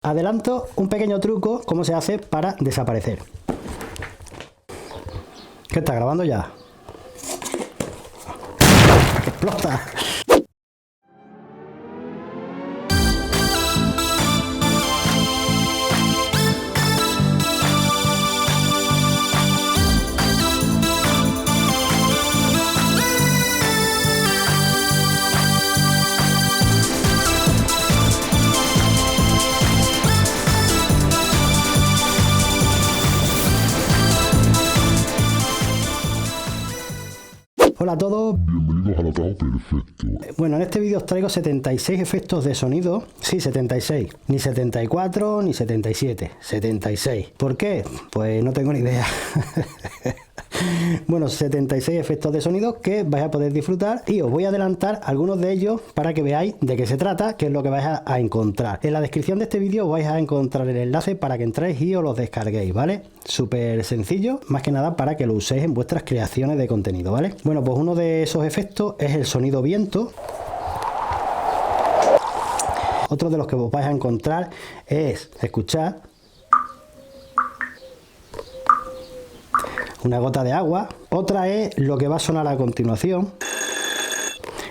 Adelanto un pequeño truco, cómo se hace para desaparecer. ¿Qué está grabando ya? ¡Explota! Hola a todos, bienvenidos al Atado Perfecto. Bueno, en este vídeo os traigo 76 efectos de sonido. Sí, 76, ni 74 ni 77, 76. ¿Por qué? Pues no tengo ni idea. Bueno, 76 efectos de sonido que vais a poder disfrutar y os voy a adelantar algunos de ellos para que veáis de qué se trata, qué es lo que vais a encontrar. En la descripción de este vídeo vais a encontrar el enlace para que entréis y os los descarguéis, ¿vale? Súper sencillo, más que nada para que lo uséis en vuestras creaciones de contenido, ¿vale? Bueno, pues uno de esos efectos es el sonido viento. Otro de los que os vais a encontrar es, escuchar, una gota de agua. Otra es lo que va a sonar a continuación.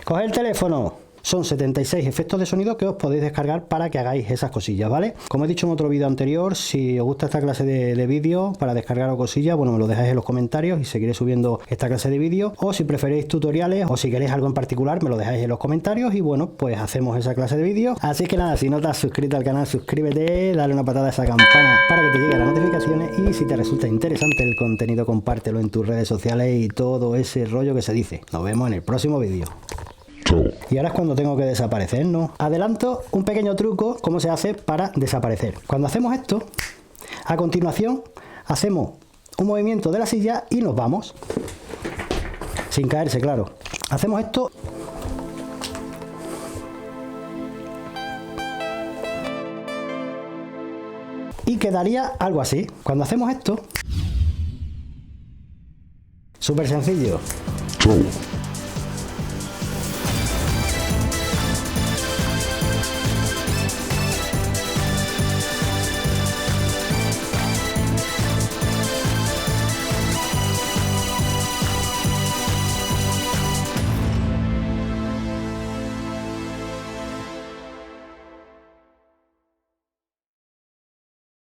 Coge el teléfono. Son 76 efectos de sonido que os podéis descargar para que hagáis esas cosillas, ¿vale? Como he dicho en otro vídeo anterior, si os gusta esta clase de vídeos para descargar o cosillas, bueno, me lo dejáis en los comentarios y seguiré subiendo esta clase de vídeos. O si preferéis tutoriales o si queréis algo en particular, me lo dejáis en los comentarios y bueno, pues hacemos esa clase de vídeos. Así que nada, si no te has suscrito al canal, suscríbete, dale una patada a esa campana para que te lleguen las notificaciones y si te resulta interesante el contenido, compártelo en tus redes sociales y todo ese rollo que se dice. Nos vemos en el próximo vídeo. Y ahora es cuando tengo que desaparecer, ¿no? Adelanto un pequeño truco, cómo se hace para desaparecer. Cuando hacemos esto, a continuación, hacemos un movimiento de la silla y nos vamos. Sin caerse, claro. Hacemos esto. Y quedaría algo así. Cuando hacemos esto, súper sencillo. Chao.